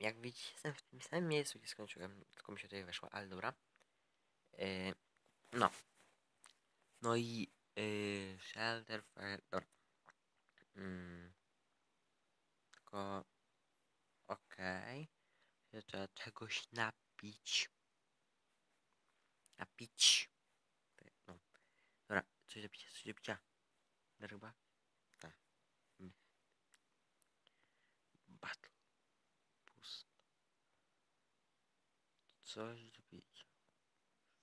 Jak widzicie, jestem w tym samym miejscu, gdzie skończyłem, tylko mi się tutaj weszło, ale dobra. No. No i Shelter Fire, dobra. Tylko okej. Trzeba czegoś napić. Napić. No. Dobra, coś do picia, coś do picia. Ryba? Tak. Battle. Pusto. Coś do picia.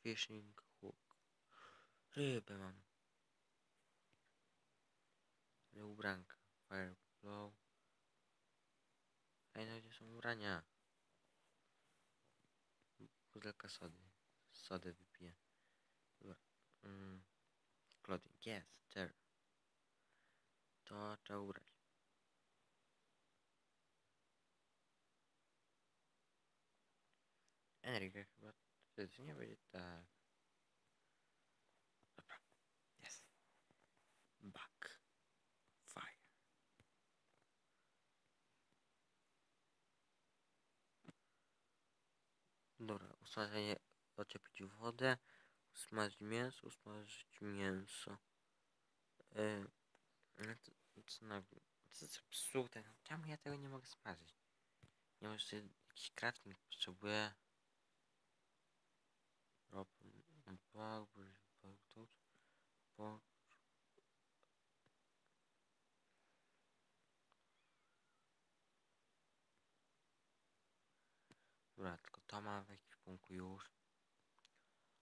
Fishing hook. Rybę mam. Ale ubranka. Fireblow. Ej, no gdzie są ubrania? Butelka sody. Sodę wypiję. Dobra. Clothing. Yes, there. To trzeba ubrać. Enrique chyba wtedy nie będzie tak. Dobra. Jest. Back. Fire. Dobra, usmażenie, ocieplić wodę, usmażyć mięso. Co za psułte, czemu ja tego nie mogę smażyć? Nie może sobie jakiś crafting potrzebuję. Dobra, tylko to mam w ekwipunku już.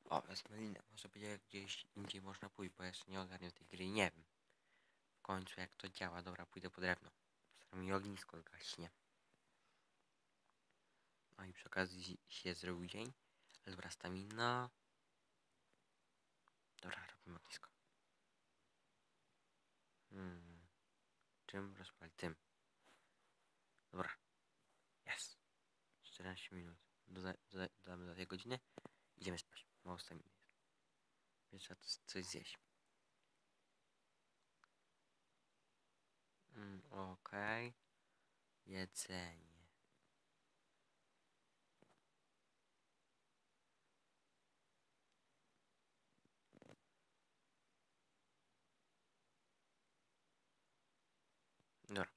O, wezmę linę. Może będzie gdzieś indziej można pójść, bo jeszcze nie ogarniam tej gry i nie wiem. W końcu jak to działa. Dobra, pójdę po drewno. Staram mi ognisko zgaśnie. No i przy okazji się zrobił dzień. Ale dobra, stamina. Dobra, robimy ognisko. Czym rozpalić? Tym. Dobra. Jest. 14 minut. Dodamy do tej godziny. Idziemy spać. Mało staminy jest. Więc trzeba coś zjeść. Okej. Jedzenie. Dobra.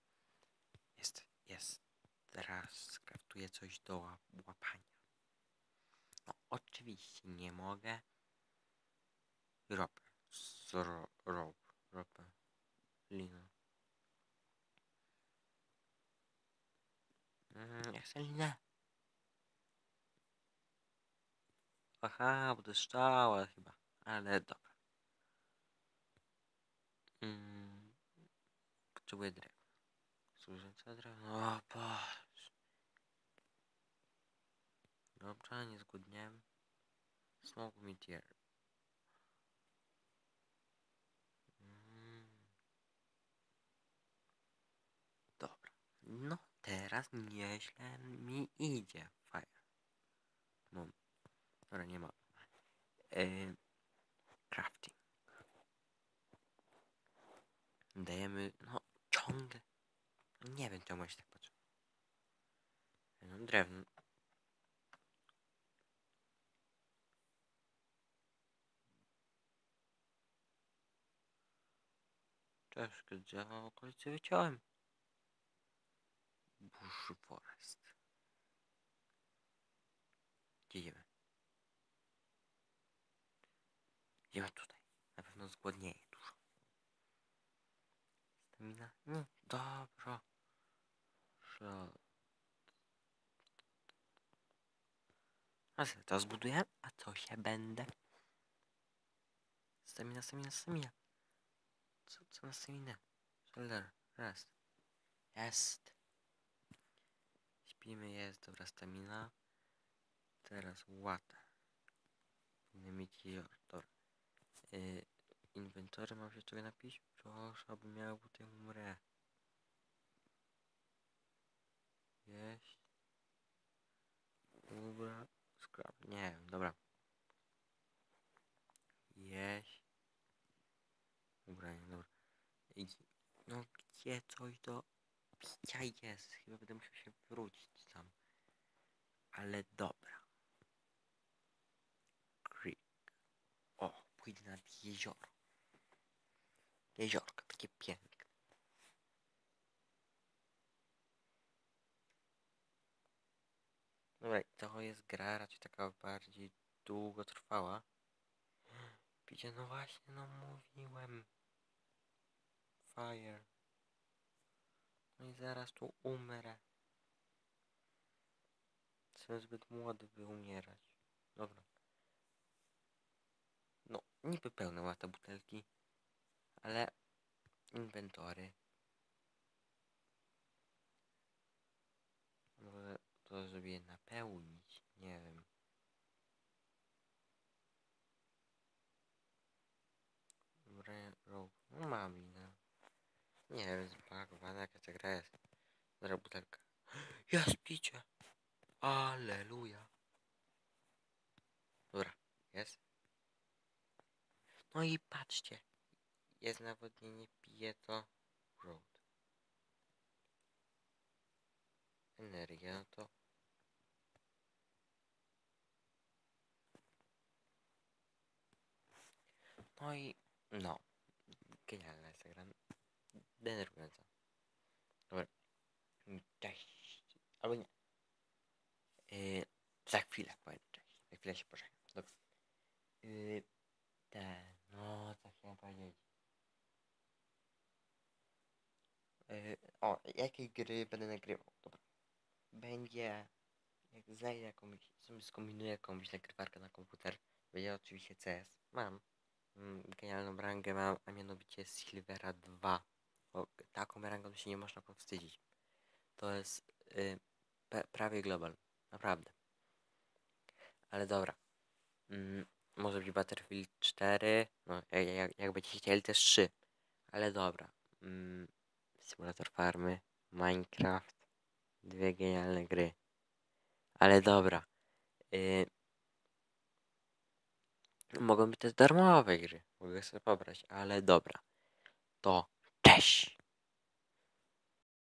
Jest. Teraz skraftuję coś do łapania. No, oczywiście nie mogę. Ropę. Ropę. Linę. Ja chcę linę. Aha, bo to jest szczała chyba. Ale dobra. Potrzebuję drewna. Służące drewno. O Boże. Dobra, nie zgłodniałem. Smoke meteor. Dobra. No, teraz nieźle mi idzie. Fire. No. Dobra, nie ma. Crafting. Dajemy, no, ciągle. Nie wiem, czemu się tak patrzę. No, drewno. Czaszkę drzewa w okolicy wyciąłem. Bush Forest. Gdzie idziemy? Idziemy tutaj. Na pewno zgłodnieje dużo. Stamina? Nie. Dobra. A sobie to zbuduję, a co się będę? Stamina. Co na staminę? Shoulder, rest. Jest. Śpimy, jest. Dobra, stamina. Teraz water. Powinien mieć jezioro. Dobra. Inwentory mam się czego napić? Proszę, aby miał, bo tutaj umrę. Jeść. Ubra. Scrap. Nie wiem, dobra. Jeść. Ubranie, dobra. No gdzie coś do picia jest? Chyba będę musiał się wrócić tam. Ale dobra. Creek. O, pójdę nad jezioro. Jeziorko, takie piękne. Dobra, to jest gra raczej taka bardziej długotrwała. Widzicie, no właśnie, no mówiłem. Fire. No i zaraz tu umrę. Jestem zbyt młody, by umierać. Dobra. No, niby pełne ma te butelki, ale inwentory. Może to, żeby je napełnić, nie wiem. Rope. No mam inne. Nie wiem, zbagowana jaka ta gra jest. Dobra, butelka. Jest picie! Alleluja! Dobra, jest. No i patrzcie. Jest nawodnienie, pije to. Road. Energia, no to... No i... No. Genialna jest ta gra. Denerwująca. Dobra. Cześć. Albo nie. Za chwilę powiem cześć. Za chwilę się pożegnam. Dobra. No, co chciałem powiedzieć. O, jakiej gry będę nagrywał? Dobra. Będzie, jak znajdę jakąś, sobie skombinuję jakąś nagrywarkę na komputer. Będzie oczywiście CS. Mam. Genialną rangę mam, a mianowicie Silvera 2. O, taką rangą się nie można powstydzić. To jest prawie global. Naprawdę. Ale dobra. Może być Battlefield 4. No, jak będziecie chcieli też 3. Ale dobra. Simulator farmy. Minecraft. Dwie genialne gry. Ale dobra. Mogą być też darmowe gry. Mogę sobie pobrać. Ale dobra. To cześć!